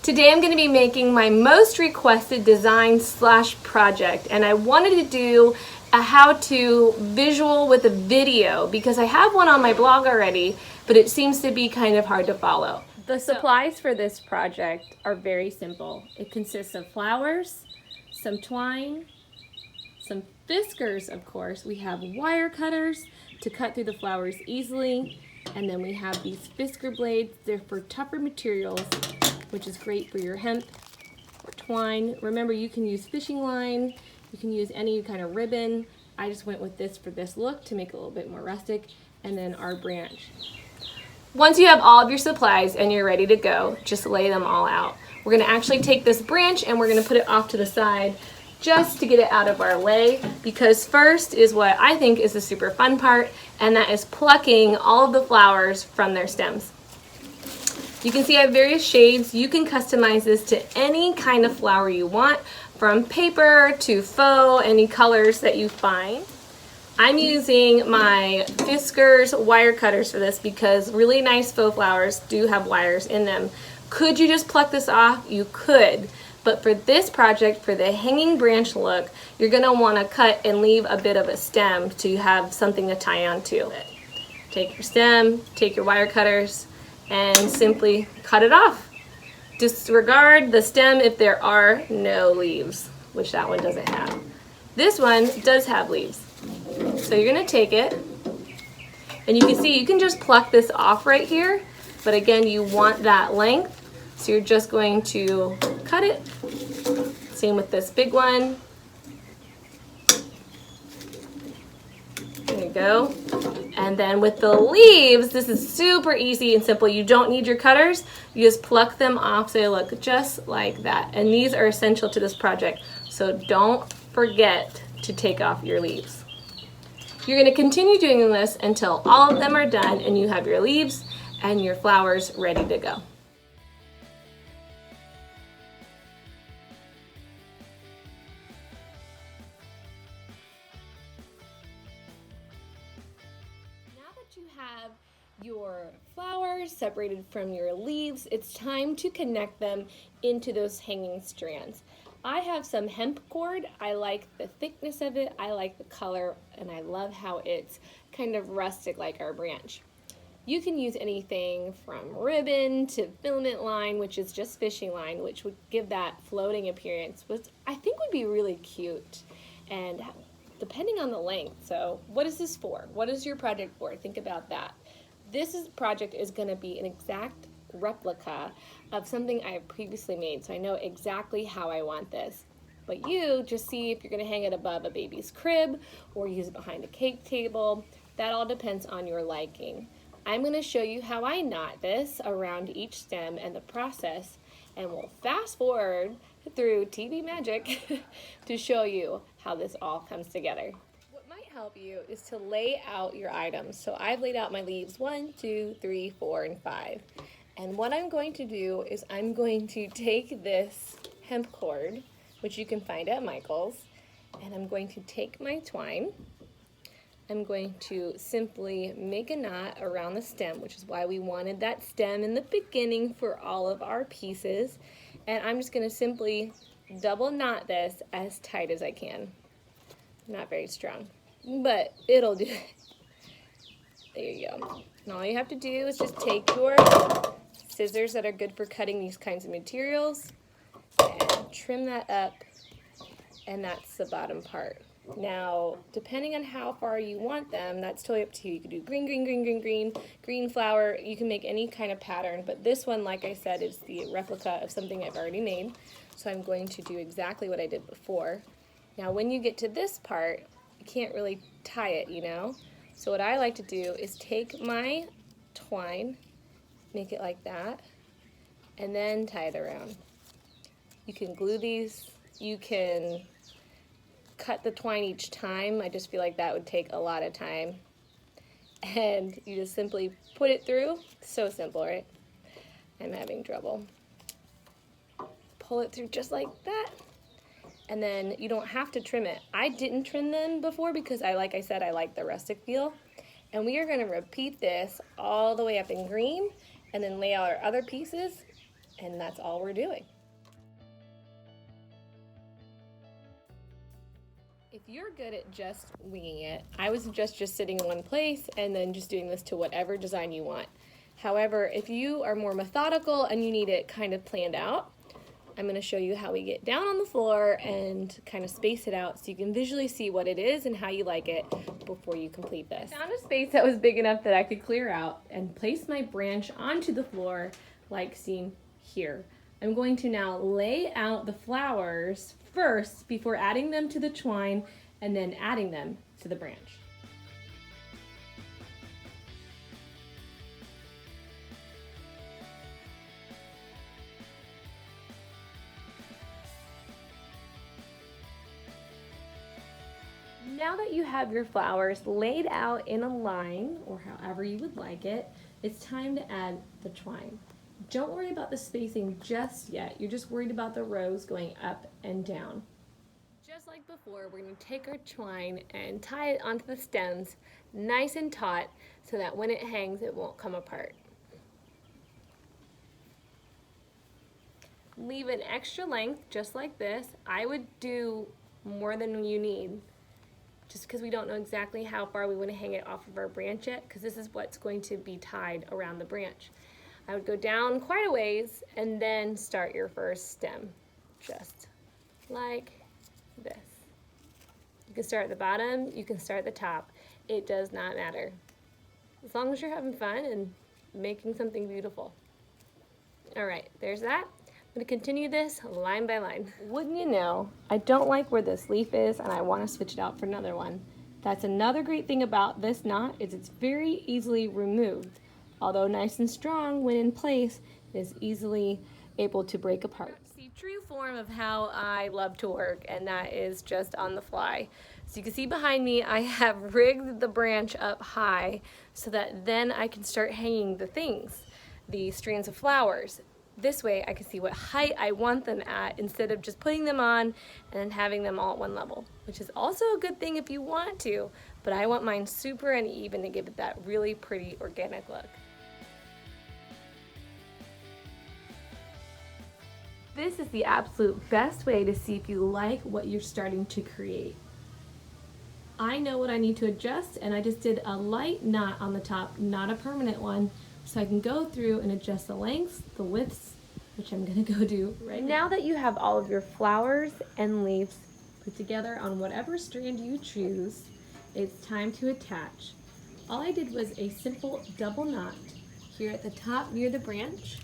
Today I'm going to be making my most requested design / project, and I wanted to do a how-to visual with a video because I have one on my blog already, but it seems to be kind of hard to follow. The supplies for this project are very simple. It consists of flowers, some twine, some whiskers, of course. We have wire cutters to cut through the flowers easily, and then we have these whisker blades. They're for tougher materials, which is great for your hemp or twine. Remember, you can use fishing line, you can use any kind of ribbon. I just went with this for this look to make it a little bit more rustic, and then our branch. Once you have all of your supplies and you're ready to go, just lay them all out. We're gonna actually take this branch and we're gonna put it off to the side just to get it out of our way, because first is what I think is the super fun part, and that is plucking all of the flowers from their stems. You can see I have various shades. You can customize this to any kind of flower you want, from paper to faux, any colors that you find. I'm using my whiskers wire cutters for this because really nice faux flowers do have wires in them. Could you just pluck this off? You could. But for this project, for the hanging branch look, you're gonna wanna cut and leave a bit of a stem to have something to tie onto. Take your stem, take your wire cutters, and simply cut it off. Disregard the stem if there are no leaves, which that one doesn't have. This one does have leaves. So you're gonna take it, and you can see you can just pluck this off right here, but again, you want that length, so you're just going to cut it. Same with this big one. There you go. And then with the leaves, this is super easy and simple. You don't need your cutters. You just pluck them off so they look just like that. And these are essential to this project, so don't forget to take off your leaves. You're going to continue doing this until all of them are done and you have your leaves and your flowers ready to go. You have your flowers separated from your leaves, it's time to connect them into those hanging strands. I have some hemp cord. I like the thickness of it, I like the color, and I love how it's kind of rustic like our branch. You can use anything from ribbon to filament line, which is just fishing line, which would give that floating appearance, which I think would be really cute. And depending on the length. So what is this for? What is your project for? Think about that. This project is going to be an exact replica of something I have previously made, so I know exactly how I want this. But you just see if you're going to hang it above a baby's crib or use it behind a cake table. That all depends on your liking. I'm going to show you how I knot this around each stem and the process, and we'll fast forward through TV magic to show you how this all comes together. What might help you is to lay out your items. So I've laid out my leaves 1, 2, 3, 4, and 5. And what I'm going to do is I'm going to take this hemp cord, which you can find at Michael's, and I'm going to take my twine. I'm going to simply make a knot around the stem, which is why we wanted that stem in the beginning for all of our pieces. And I'm just going to simply double knot this as tight as I can. Not very strong, but it'll do. There you go. And all you have to do is just take your scissors that are good for cutting these kinds of materials and trim that up, and that's the bottom part. Now, depending on how far you want them, that's totally up to you. You can do green, green, green, green, green, green flower. You can make any kind of pattern, but this one, like I said, is the replica of something I've already made. So I'm going to do exactly what I did before. Now, when you get to this part, you can't really tie it, you know? So what I like to do is take my twine, make it like that, and then tie it around. You can glue these, you can cut the twine each time. I just feel like that would take a lot of time. And you just simply put it through. So simple, right? I'm having trouble. Pull it through just like that. And then you don't have to trim it. I didn't trim them before because like I said, I like the rustic feel. And we are going to repeat this all the way up in green and then lay out our other pieces And that's all we're doing. If you're good at just winging it, I would suggest just sitting in one place and then just doing this to whatever design you want. However, if you are more methodical and you need it kind of planned out, I'm going to show you how we get down on the floor and kind of space it out so you can visually see what it is and how you like it before you complete this. I found a space that was big enough that I could clear out and place my branch onto the floor like seen here. I'm going to now lay out the flowers first before adding them to the twine and then adding them to the branch. Now that you have your flowers laid out in a line, or however you would like it, it's time to add the twine. Don't worry about the spacing just yet. You're just worried about the rows going up and down. Just like before, we're going to take our twine and tie it onto the stems nice and taut so that when it hangs, it won't come apart. Leave an extra length just like this. I would do more than you need, just because we don't know exactly how far we want to hang it off of our branch yet, because this is what's going to be tied around the branch. I would go down quite a ways and then start your first stem, just like this. You can start at the bottom, you can start at the top. It does not matter, as long as you're having fun and making something beautiful. All right, there's that. I'm going to continue this line by line. Wouldn't you know, I don't like where this leaf is and I want to switch it out for another one. That's another great thing about this knot, is it's very easily removed. Although nice and strong, when in place, it is easily able to break apart. See, true form of how I love to work, and that is just on the fly. So you can see behind me, I have rigged the branch up high so that then I can start hanging the things, the strands of flowers. This way I can see what height I want them at instead of just putting them on and then having them all at one level, which is also a good thing if you want to, but I want mine super uneven to give it that really pretty organic look. This is the absolute best way to see if you like what you're starting to create. I know what I need to adjust, and I just did a light knot on the top, not a permanent one, so I can go through and adjust the lengths, the widths, which I'm gonna go do right now. Now that you have all of your flowers and leaves put together on whatever strand you choose, it's time to attach. All I did was a simple double knot here at the top near the branch.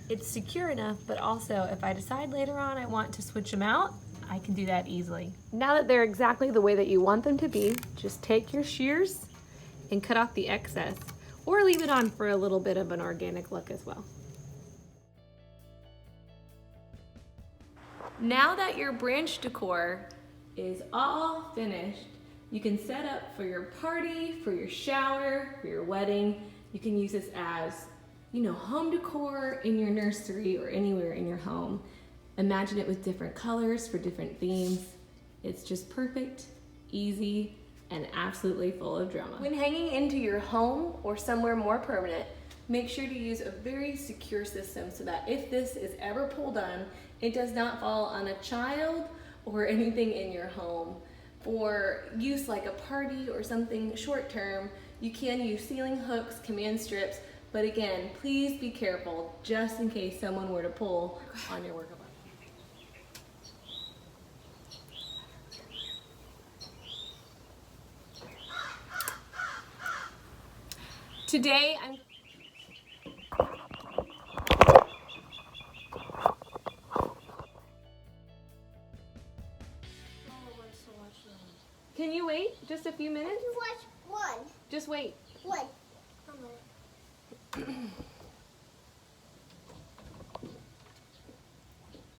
It's secure enough, but also if I decide later on I want to switch them out, I can do that easily. Now that they're exactly the way that you want them to be, just take your shears and cut off the excess, or leave it on for a little bit of an organic look as well. Now that your branch decor is all finished, you can set up for your party, for your shower, for your wedding. You can use this as, you know, home decor in your nursery or anywhere in your home. Imagine it with different colors for different themes. It's just perfect, easy, and absolutely full of drama. When hanging into your home or somewhere more permanent, make sure to use a very secure system so that if this is ever pulled on, it does not fall on a child or anything in your home. For use like a party or something short term, you can use ceiling hooks, command strips, but again, please be careful just in case someone were to pull on your work of art. Today, I'm Can you wait just a few minutes? Watch one. Just wait. One.